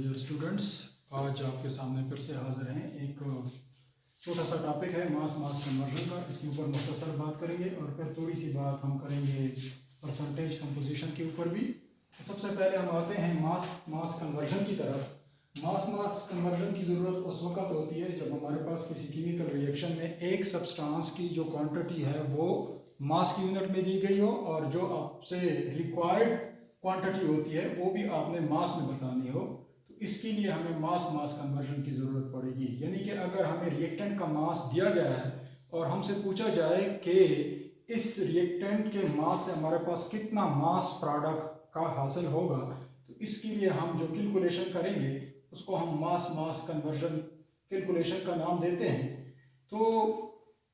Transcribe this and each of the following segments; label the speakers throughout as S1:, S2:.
S1: Dear students, आज आपके सामने फिर से हाजिर हैं। एक छोटा सा टॉपिक है मास कन्वर्जन का। इसके ऊपर मुख्तसर बात करेंगे और फिर थोड़ी सी बात हम करेंगे परसेंटेज कंपोजिशन के ऊपर भी। तो सबसे पहले हम आते हैं मास कन्वर्जन की तरफ। मास कन्वर्जन की ज़रूरत उस वक्त होती है जब हमारे पास किसी केमिकल रिएक्शन में एक सब्सटेंस की जो क्वांटिटी है वो मास की यूनिट में दी गई हो और जो आपसे रिक्वायर्ड क्वांटिटी होती है वो भी आपने मास में बतानी हो। तो इसके लिए हमें मास कन्वर्जन की ज़रूरत पड़ेगी। यानी कि अगर हमें रिएक्टेंट का मास दिया गया है और हमसे पूछा जाए कि इस रिएक्टेंट के मास से हमारे पास कितना मास प्रोडक्ट का हासिल होगा, तो इसके लिए हम जो कैलकुलेशन करेंगे उसको हम मास कन्वर्जन कैलकुलेशन का नाम देते हैं। तो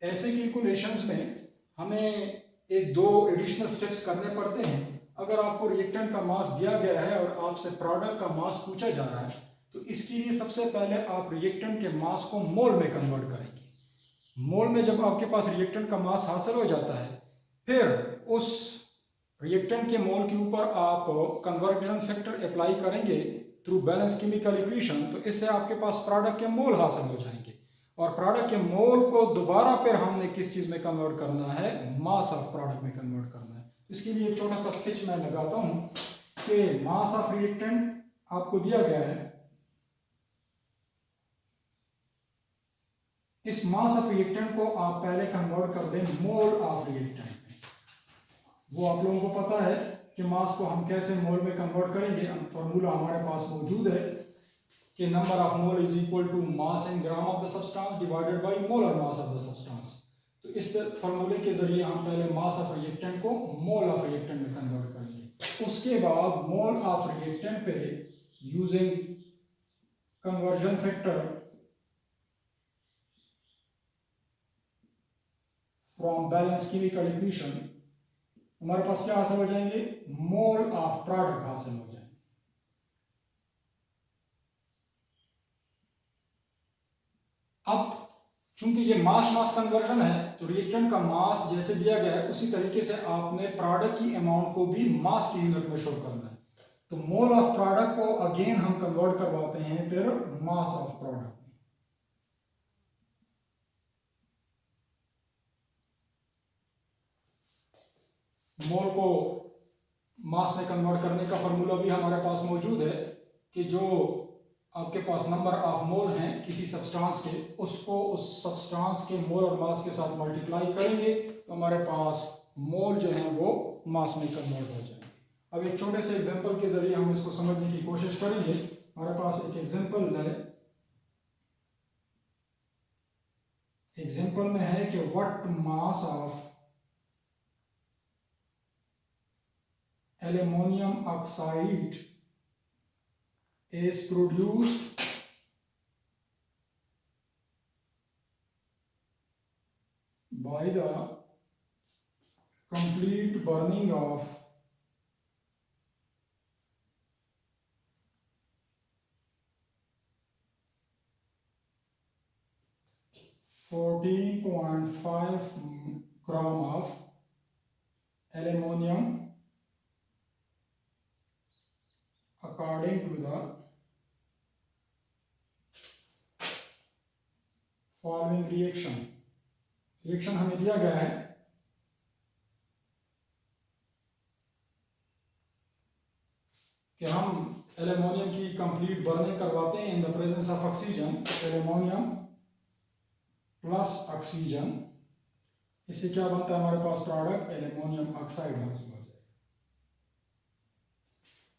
S1: ऐसे कैलकुलेशंस में हमें एक दो एडिशनल स्टेप्स करने पड़ते हैं। अगर आपको रिएक्टेंट का मास दिया गया है और आपसे प्रोडक्ट का मास पूछा जा रहा है, तो इसके लिए सबसे पहले आप रिएक्टेंट के मास को मोल में कन्वर्ट करेंगे। मोल में जब आपके पास रिएक्टेंट का मास हासिल हो जाता है, फिर उस रिएक्टेंट के मोल के ऊपर आप कन्वर्जन फैक्टर अप्लाई करेंगे थ्रू बैलेंस केमिकल इक्वेशन। तो इससे आपके पास प्रोडक्ट के मोल हासिल हो जाएंगे और प्रोडक्ट के मोल को दोबारा फिर हमने किस चीज़ में कन्वर्ट करना है, मास ऑफ प्रोडक्ट में कन्वर्ट करना है। इसके लिए एक छोटा सा स्केच मैं लगाता हूं कि मास ऑफ रिएक्टेंट आपको दिया गया है। इस मास ऑफ रिएक्टेंट को आप पहले कन्वर्ट कर दें मोल ऑफ रिएक्टेंट में। वो आप लोगों को पता है कि मास को हम कैसे मोल में कन्वर्ट करेंगे। फॉर्मूला हमारे पास मौजूद है कि number of mole is equal to mass in gram of the substance divided by molar mass of the substance. तो इस फॉर्मूले के जरिए हम पहले मास ऑफ रिएक्टेंट को मोल ऑफ रिएक्टेंट में कन्वर्ट करेंगे। उसके बाद मोल ऑफ रिएक्टेंट पे using conversion factor from balance chemical equation हमारे पास क्या हासिल हो जाएंगे, मोल ऑफ प्रोडक्ट हासिल हो जाएंगे। अब चूंकि ये मास कन्वर्जन है तो रिएक्टेंट का मास जैसे दिया गया है उसी तरीके से आपने प्रोडक्ट की अमाउंट को भी मास की यूनिट में शो करना है। तो मोल ऑफ प्रोडक्ट को अगेन हम कन्वर्ट करवाते हैं फिर मास ऑफ प्रोडक्ट। मोल को मास में कन्वर्ट करने का फॉर्मूला भी हमारे पास मौजूद है कि जो आपके पास नंबर ऑफ मोल हैं किसी सब्सटेंस के, उसको उस सब्सटेंस के मोल और मास के साथ मल्टीप्लाई करेंगे तो हमारे पास मोल जो है वो मास में कन्वर्ट हो जाएंगे। अब एक छोटे से एग्जांपल के जरिए हम इसको समझने की कोशिश करेंगे। हमारे पास एक एग्जांपल है। एग्जांपल में है कि what mass of aluminium oxide is produced by the complete burning of 14.5 gram of aluminum according to the following reaction हमें दिया गया है कि हम एल्युमिनियम की कंप्लीट बर्निंग करवाते हैं in the presence of oxygen. Aluminium plus oxygen, इससे क्या बनता है हमारे पास प्रोडक्ट एल्युमिनियम ऑक्साइड हासिल हो जाएगा।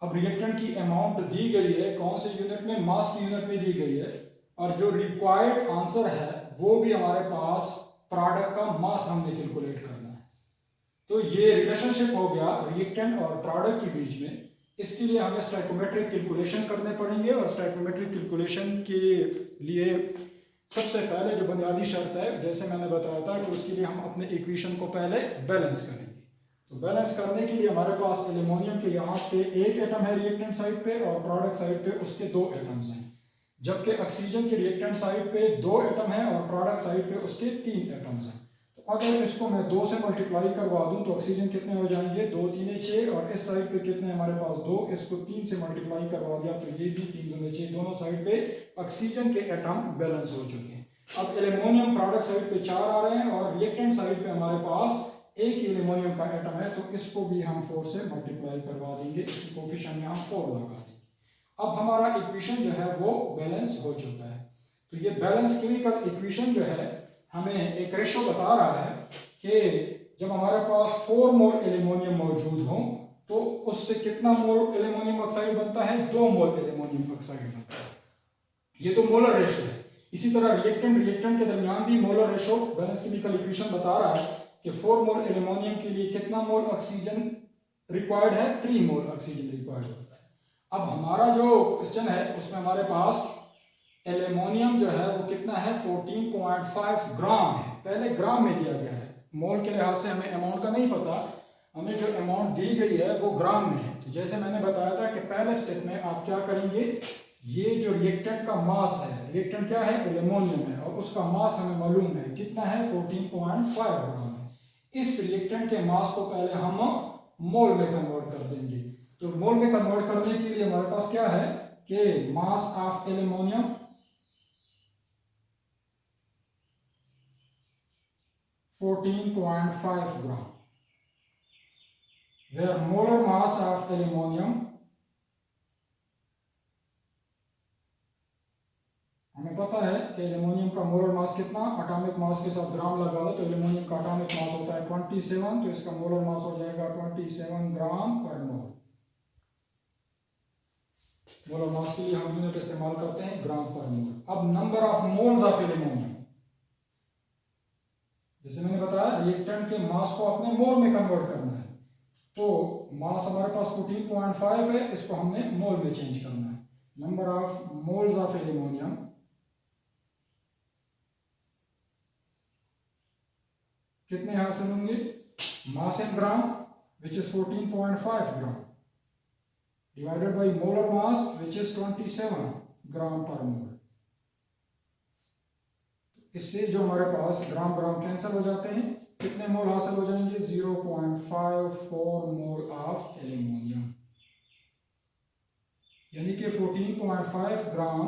S1: अब रिएक्टेंट की अमाउंट दी गई है कौन से यूनिट में, मास की यूनिट में दी गई है और जो रिक्वायर्ड आंसर है वो भी हमारे पास प्रोडक्ट का मास हमने कैलकुलेट करना है। तो ये रिलेशनशिप हो गया रिएक्टेंट और प्रोडक्ट के बीच में। इसके लिए हमें स्टोइकोमेट्रिक कैलकुलेशन करने पड़ेंगे और स्टोइकोमेट्रिक कैलकुलेशन के लिए सबसे पहले जो बुनियादी शर्त है, जैसे मैंने बताया था कि उसके लिए हम अपने इक्वेशन को पहले बैलेंस करेंगे। तो बैलेंस करने के लिए हमारे पास एल्युमिनियम के यहाँ पे एक एटम है रिएक्टेंट साइड पे और प्रोडक्ट साइड पे उसके दो एटम्स हैं, जबकि ऑक्सीजन के रिएक्टेंट साइड पे दो एटम है और प्रोडक्ट साइड पे उसके तीन एटम्स हैं। तो अगर इसको मैं 2 से मल्टीप्लाई करवा दूं तो ऑक्सीजन कितने हो जाएंगे, 2 3 6, और इस साइड पे कितने हमारे पास 2, इसको 3 से मल्टीप्लाई करवा दिया तो ये भी 3 दूनी 6, दोनों साइड पे ऑक्सीजन के एटम बैलेंस हो चुके हैं। अब एल्यूमिनियम प्रोडक्ट साइड पे 4 आ रहे हैं और रिएक्टेंट साइड पे हमारे पास एक एल्यूमिनियम का एटम है, तो इसको भी हम 4 से मल्टीप्लाई करवा देंगे, इसकी कोफिशिएंट में हम 4 लगा देंगे। अब हमारा इक्वेशन जो है वो बैलेंस हो चुका है। तो ये बैलेंस केमिकल इक्वेशन जो है हमें एक रेशो बता रहा है कि जब हमारे पास 4 मोल एल्यूमिनियम मौजूद हो तो उससे कितना मोल एल्यूमिनियम ऑक्साइड बनता है, 2 मोल एल्यूमिनियम ऑक्साइड बनता है। ये तो मोलर रेशो है। इसी तरह रिएक्टेंट के दरमियान भी molar ratio balance chemical equation बता रहा है कि 4 मोल एल्यूमिनियम के लिए कितना मोल ऑक्सीजन रिक्वायर्ड है, 3 मोल ऑक्सीजन रिक्वायर्ड होता है। अब हमारा जो क्वेश्चन है उसमें हमारे पास एल्यूमिनियम जो है वो कितना है, 14.5 ग्राम है। पहले ग्राम में दिया गया है, मोल के लिहाज से हमें अमाउंट का नहीं पता, हमें जो अमाउंट दी गई है वो ग्राम में है। तो जैसे मैंने बताया था कि पहले स्टेप में आप क्या करेंगे, ये जो रिएक्टेंट का मास है, रिएक्टेंट क्या है, एल्यूमिनियम है, और उसका मास हमें मालूम है कितना है, 14.5 ग्राम है। इस रिएक्टेंट के मास को पहले हम मोल में कन्वर्ट कर देंगे। तो मोल में कन्वर्ट करने के लिए हमारे पास क्या है कि mass of aluminium 14.5 gram, where molar mass of aluminium, हमें पता है कि एल्यूमिनियम का मोलर मास कितना, एटॉमिक मास के साथ ग्राम लगा लो तो एल्यूमिनियम का एटॉमिक मास होता है 27, तो इसका मोलर मास हो जाएगा 27 ग्राम पर मोल। मोलर मास के लिए हम यूनिट इस्तेमाल करते हैं ग्राम पर मोल। अब number of moles of aluminium, जैसे मैंने बताया रिएक्टेंट के मास को अपने मोल में कन्वर्ट करना है, तो मास हमारे पास 14.5 है, इसको हमने मोल में चेंज करना है। Number of moles of aluminium कितने हासिल होंगे, mass in gram which is 14.5 gram divided by molar mass which is 27 gram per mole. इससे जो हमारे पास ग्राम ग्राम कैंसिल हो जाते हैं, कितने मोल हासिल हो जाएंगे, 0.54 मोल ऑफ एल्यूमिनियम, यानी कि 14.5 ग्राम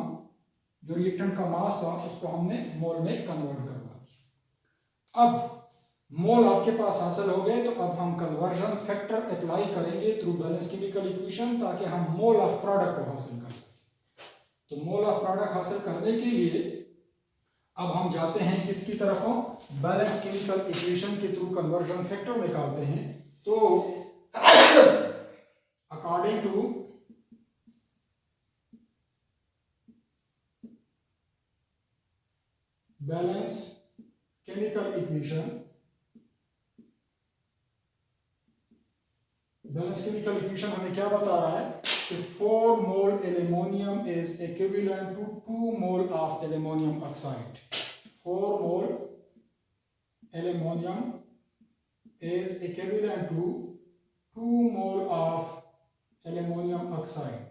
S1: जो रिएक्टेंट का मास था उसको हमने मोल में कन्वर्ट करवा दिया। अब मोल आपके पास हासिल हो गए, तो अब हम कन्वर्जन फैक्टर अप्लाई करेंगे थ्रू बैलेंस केमिकल इक्वेशन, ताकि हम मोल ऑफ प्रोडक्ट को हासिल कर सकें। तो मोल ऑफ प्रोडक्ट हासिल करने के लिए अब हम जाते हैं किसकी तरफ, बैलेंस केमिकल इक्वेशन के थ्रू कन्वर्जन फैक्टर निकालते हैं। तो according to balance chemical equation, balance chemical equation हमें क्या बता रहा है कि 4 mole aluminium is equivalent to 2 mole of aluminium oxide. 4 mole aluminium is equivalent to 2 mole of aluminum oxide,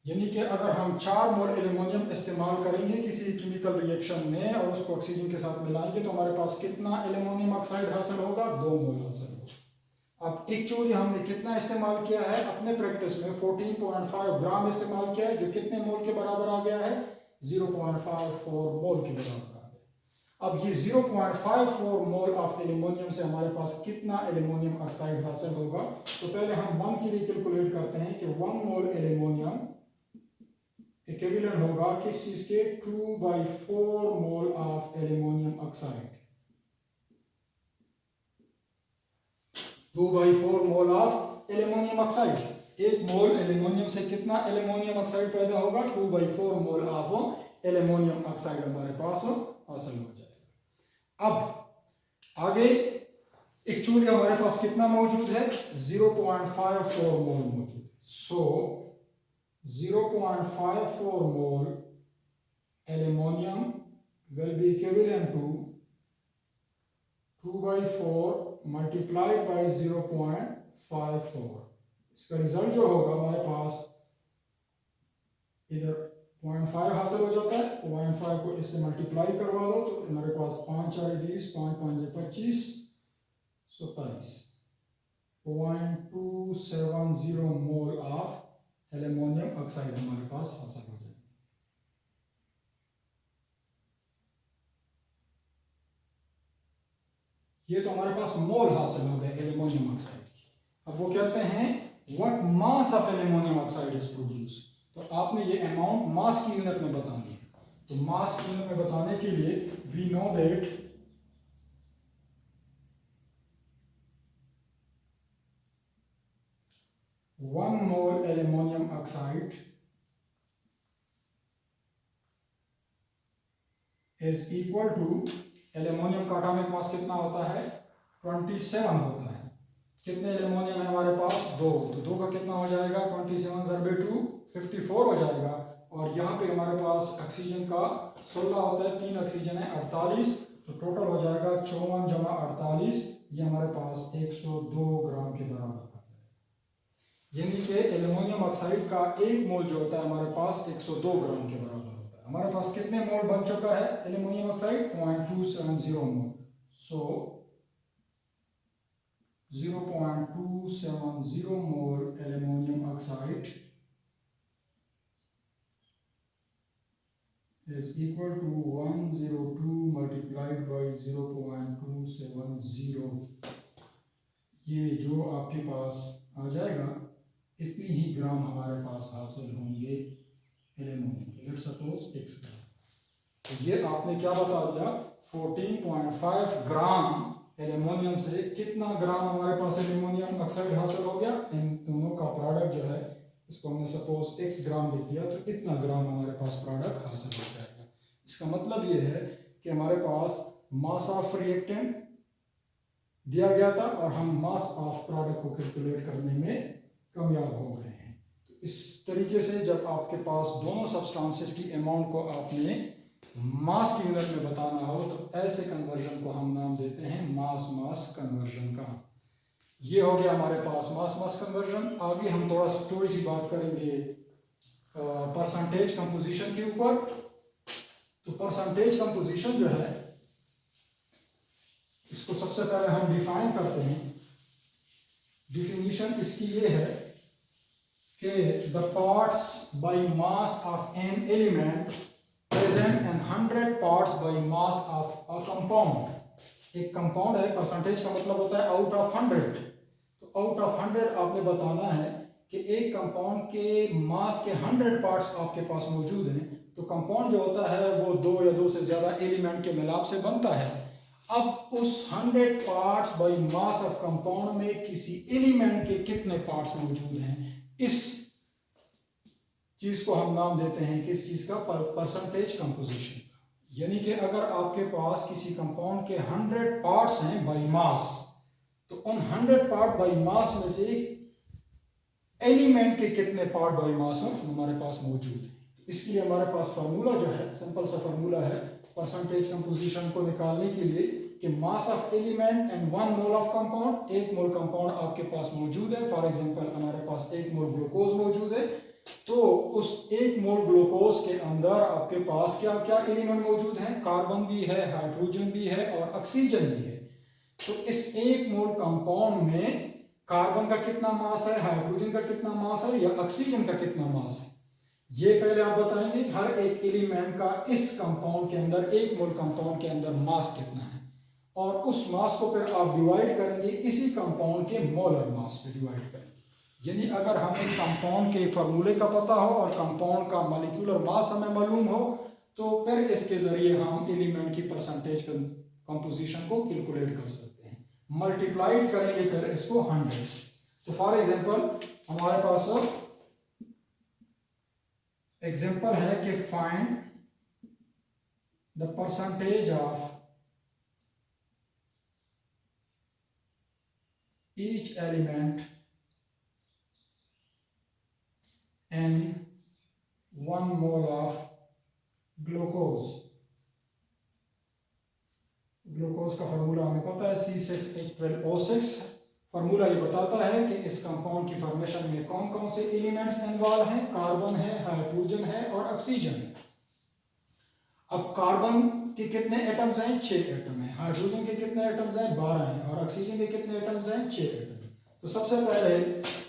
S1: यानी कि अगर हम 4 मोल एल्यूमिनियम इस्तेमाल करेंगे किसी केमिकल रिएक्शन में और उसको ऑक्सीजन के साथ मिलाएंगे तो हमारे पास कितना एल्यूमिनियम ऑक्साइड हासिल होगा, 2 मोल हासिल होगा। अब एक्चुअली हमने कितना इस्तेमाल किया है, अपने प्रैक्टिस में 14.5 ग्राम इस्तेमाल किया है, जो कितने मोल के बराबर आ गया है, 0.54 मोल के बराबर। अब ये 0.54 मोल ऑफ एल्यूमिनियम से हमारे पास कितना एल्यूमिनियम ऑक्साइड हासिल होगा, तो पहले हम 1 के लिए कैलकुलेट करते हैं कि 1 मोल एल्यूमिनियम इक्विवेलेंट होगा किस चीज के, 2/4 मोल of aluminium oxide. 2/4 mole of aluminium oxide, 1 mole aluminium से कितना एल्यूमिनियम ऑक्साइड पैदा होगा, 2/4 मोल ऑफ एल्यूमिनियम ऑक्साइड हमारे पास हासिल हो जाएगा। अब आगे एक्चुअली हमारे पास कितना मौजूद है, 0.54 मोल मौजूद है। सो 0.54 मोल aluminium will be equivalent to 2/4 multiplied by 0.54। इसका रिजल्ट जो होगा हमारे पास इधर 0.5 हासिल हो जाता है। 0.5 को इससे मल्टीप्लाई करवा दो तो हमारे पास 5 4 20, 5 5 25, 27, 0.270 मोल ऑफ एल्युमिनियम ऑक्साइड हमारे पास हासिल हो जाएगा। ये तो हमारे पास मोल हासिल हो गए एल्युमिनियम ऑक्साइड की। अब वो कहते हैं what mass of aluminium oxide is produce. तो आपने ये अमाउंट मास की यूनिट में बतानी है। तो मास की यूनिट में बताने के लिए we know that one mole aluminium oxide is equal to, aluminium का एटॉमिक मास कितना होता है 27 होता है। कितने एल्युमिनियम है हमारे पास 2, तो 2 का कितना हो जाएगा 27 ज़रबे 2 54 हो जाएगा। और यहाँ पे हमारे पास ऑक्सीजन का 16 होता है, 3 ऑक्सीजन है 48, तो टोटल हो जाएगा 54 जमा 48, ये हमारे पास 102 ग्राम के बराबर आता है। यानी कि एल्युमिनियम ऑक्साइड का 1 मोल जो होता है हमारे पास 102 ग्राम के बराबर होता है। हमारे पास कितने मोल बन चुका है aluminium oxide 0.270 mole. So 0.270 mole aluminium oxide is equal to 102 multiplied by 0.270। ये जो आपके पास आ जाएगा इतनी ही ग्राम हमारे पास हासिल होंगे एल्युमिनियम के। लेट्स सपोज 6 ग्राम। तो ये आपने क्या बता दिया 14.5 ग्राम एल्युमिनियम से कितना ग्राम हमारे पास एल्युमिनियम ऑक्साइड हासिल हो गया। इन दोनों का प्रोडक्ट जो है इसको हमने सपोज x ग्राम लिख दिया, तो इतना ग्राम हमारे पास प्रोडक्ट हासिल हो जाएगा। इसका मतलब ये है कि हमारे पास मास ऑफ रिएक्टेंट दिया गया था और हम मास ऑफ प्रोडक्ट को कैलकुलेट करने में कामयाब हो गए हैं। तो इस तरीके से जब आपके पास दोनों सब्सटेंसेस की अमाउंट को आपने मास की यूनिट में बताना हो तो ऐसे कन्वर्जन को हम नाम देते हैं मास मास कन्वर्जन का। ये हो गया हमारे पास मास मास कन्वर्जन। आगे हम थोड़ी सी बात करेंगे परसेंटेज कंपोजिशन के ऊपर। तो परसेंटेज कंपोजिशन जो है इसको सबसे पहले हम डिफाइन करते हैं। डिफिनीशन इसकी ये है कि the parts by mass of an element present and 100 parts by mass of a compound. एक कंपाउंड है, परसेंटेज का मतलब होता है आउट ऑफ 100। तो आउट ऑफ 100 आपने बताना है कि एक कंपाउंड के मास के 100 पार्ट्स आपके पास मौजूद हैं। तो कंपाउंड जो होता है वो 2 या 2 से ज़्यादा एलिमेंट के मिलाप से बनता है। अब उस 100 parts by mass of compound में किसी एलिमेंट के कितने पार्ट्स मौजूद हैं, इस चीज़ को हम नाम देते हैं किस चीज़ का परसेंटेज कंपोजिशन। यानी कि अगर आपके पास किसी कंपाउंड के 100 पार्ट्स हैं बाय मास, तो उन 100 पार्ट बाय मास में से एलिमेंट के कितने पार्ट बाय मास हमारे पास मौजूद है। इसके लिए हमारे पास फार्मूला जो है सिंपल सा फार्मूला है परसेंटेज कंपोजिशन को निकालने के लिए कि mass of element and 1 mole of compound. 1 mole compound आपके पास मौजूद है, फॉर एग्जांपल हमारे पास 1 मोल ग्लूकोज मौजूद है, तो उस 1 मोल ग्लूकोज के अंदर आपके पास क्या क्या एलिमेंट मौजूद हैं, कार्बन भी है, हाइड्रोजन भी है और ऑक्सीजन भी है। तो इस 1 मोल कंपाउंड में कार्बन का कितना मास है, हाइड्रोजन का कितना मास है या ऑक्सीजन का कितना मास है, ये पहले आप बताएंगे। हर एक एलिमेंट का इस कंपाउंड के अंदर 1 मोल कंपाउंड के अंदर मास कितना है और उस मास को फिर आप डिवाइड करेंगे इसी कंपाउंड के मोलर मास पे डिवाइड करेंगे। यानी अगर हमें कंपाउंड के फार्मूले का पता हो और कंपाउंड का मॉलिक्यूलर मास हमें मालूम हो तो फिर इसके जरिए हम एलिमेंट की परसेंटेज कंपोजिशन को कैलकुलेट कर सकते हैं। मल्टीप्लाइड करेंगे फिर इसको 100 से। तो फॉर एग्जांपल हमारे पास एग्जांपल है कि find the percentage of each element in 1 mole of glucose। Glucose का फॉर्मूला हमें पता है C6H12O6 फार्मूला ये बताता है कि इस कंपाउंड की फॉर्मेशन में कौन कौन से एलिमेंट्स इन्वॉल्व हैं। कार्बन है, हाइड्रोजन है और ऑक्सीजन है। अब कार्बन के कितने एटम्स हैं? 6 एटम हैं। हाइड्रोजन के कितने एटम्स हैं? 12 हैं। और ऑक्सीजन के कितने एटम्स हैं? 6 एटम हैं। तो सबसे पहले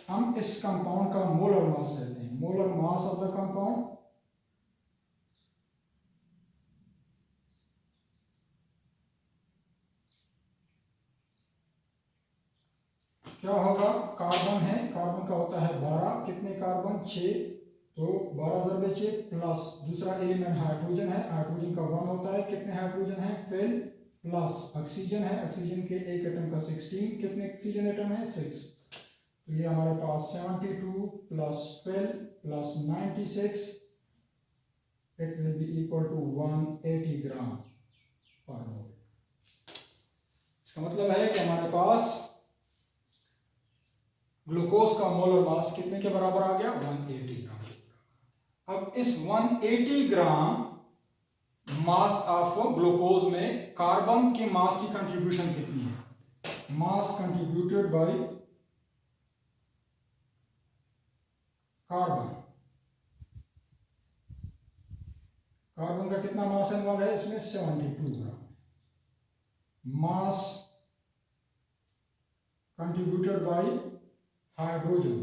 S1: हम इस कंपाउंड का मोलर मास लेते हैं। Molar mass of the compound क्या होगा? कार्बन है, कार्बन का होता है 12। कितने कार्बन? 6। तो 12 × 6 प्लस दूसरा एलिमेंट हाइड्रोजन है, हाइड्रोजन का 1 होता है। कितने हाइड्रोजन है? 12 प्लस ऑक्सीजन है, ऑक्सीजन के एक एटम का 16। कितने ऑक्सीजन एटम है? 6। तो ये हमारे पास 72 plus 12 plus 96 it will be equal to 180 gram per mole. इसका मतलब है कि हमारे पास ग्लूकोज का मोलर मास कितने के बराबर आ गया? 180 ग्राम। अब इस 180 ग्राम मास ऑफ ग्लूकोज में कार्बन के मास की कंट्रीब्यूशन कितनी है? मास कंट्रीब्यूटेड बाय कार्बन। कार्बन का कितना मास इन्वॉल्व है इसमें? 72 ग्राम। मास कंट्रीब्यूटेड बाय हाइड्रोजन,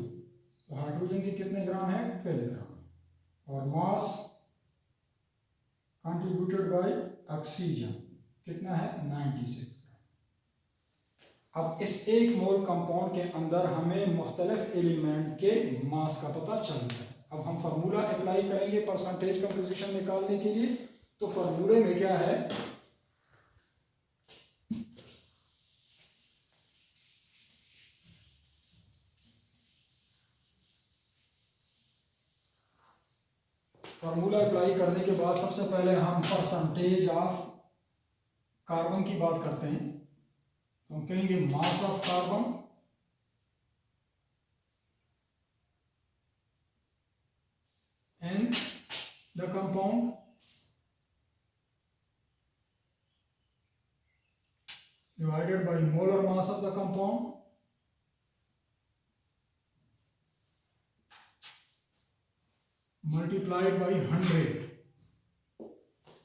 S1: तो हाइड्रोजन के कितने ग्राम है? 12 ग्राम। और मास कंट्रीब्यूटेड बाय ऑक्सीजन कितना है? 96 ग्राम। अब इस एक मोल कंपाउंड के अंदर हमें मुख्तलिफ एलिमेंट के मास का पता चल रहा है। अब हम फार्मूला अप्लाई करेंगे परसेंटेज कंपोजिशन निकालने के लिए। तो फार्मूले में क्या है? फार्मूला अप्लाई करने के बाद सबसे पहले हम परसेंटेज ऑफ कार्बन की बात करते हैं। तो हम कहेंगे mass of carbon in the compound divided by molar mass of the compound multiplied by 100।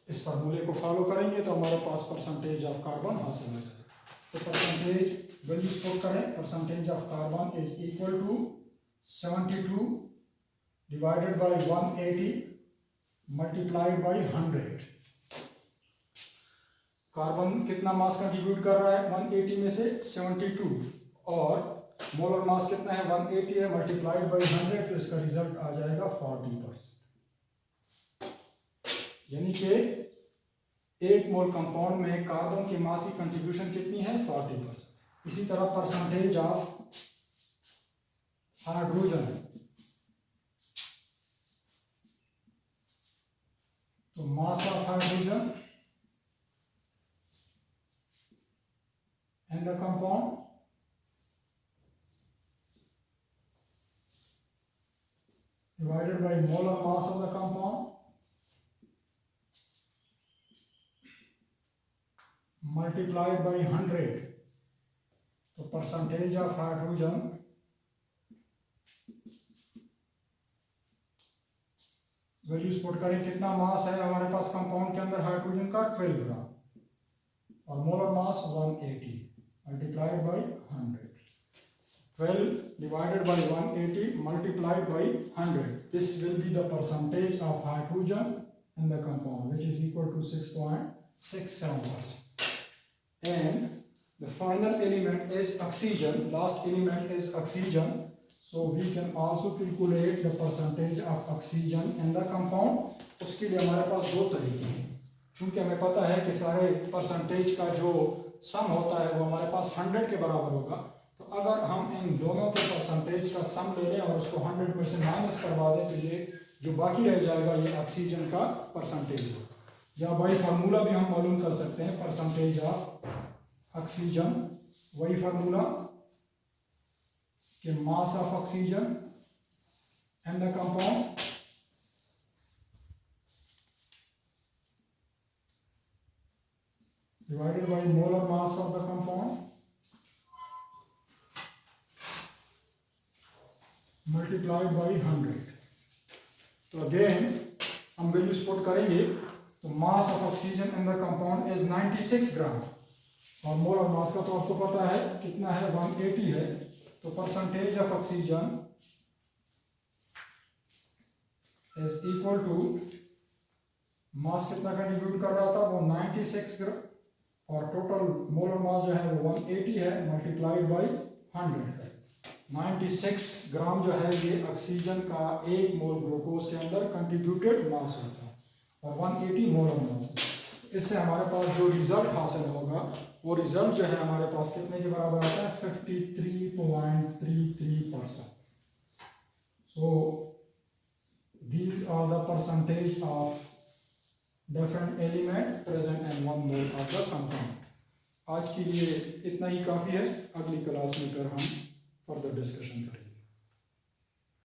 S1: इस फार्मूले को फॉलो करेंगे तो हमारे पास परसेंटेज ऑफ कार्बन हासिल हो जाएगा। तो परसेंटेज वैल्यूज पुट करें। Percentage of carbon is equal to 72 divided by 180 multiplied by 100। Carbon कितना मास कंट्रीब्यूट कर रहा है? 180 में से 72, और मोलर मास कितना है? 180 है, मल्टीप्लाइड बाय 100, तो इसका रिजल्ट आ जाएगा 40%। यानी कि एक मोल कंपाउंड में कार्बन के मास की कंट्रीब्यूशन कितनी है? 40%। इसी तरह परसेंटेज ऑफ हाइड्रोजन, तो mass of hydrogen in the compound divided by molar mass of the compound multiplied by 100। तो percentage of hydrogen values put करें। कितना मास है हमारे पास कंपाउंड के अंदर हाइड्रोजन का? 12 ग्राम, और molar mass 180 multiplied by 100। 12 divided by 180 multiplied by 100, this will be the percentage of hydrogen in the compound, which is equal to 6.67%। and the final element is oxygen, last element is oxygen, so we can also calculate the percentage of oxygen in the compound। उसके लिए हमारे पास दो तरीके हैं। चूंकि हमें पता है कि सारे परसेंटेज का जो सम होता है वो हमारे पास 100 के बराबर होगा, तो अगर हम इन दोनों के परसेंटेज का सम ले लें और उसको 100 में से माइनस करवा दें, तो ये जो बाकी रह जाएगा ये ऑक्सीजन का परसेंटेज होगा। या बाई फार्मूला भी हम मालूम कर सकते हैं परसेंटेज ऑफ ऑक्सीजन। वही फार्मूला कि mass of oxygen in the compound divided by molar mass of the compound multiplied by 100। तो अगेन हम वैल्यूज पुट करेंगे। तो mass of oxygen in the compound is 96 ग्राम और मोलर मास का तो आपको पता है कितना है, 180 है। तो percentage of oxygen is equal to mass कितना कंट्रीब्यूट कर रहा था, वो 96 ग्राम और टोटल मोलर मास जो है वो 180 है मल्टीप्लाइड बाई 100 है। 96 ग्राम जो है ये ऑक्सीजन का एक मोल ग्लूकोज के अंदर कंट्रीब्यूटेड मास होता है और 180 मोलर मास। इससे हमारे पास जो रिजल्ट हासिल होगा वो रिजल्ट जो है हमारे पास कितने के बराबर आता है, 53.33%। सो these are the percentage of different element present in 1 mole of the compound। आज के लिए इतना ही काफ़ी है। अगली क्लास में फिर हम फर्दर डिस्कशन करेंगे।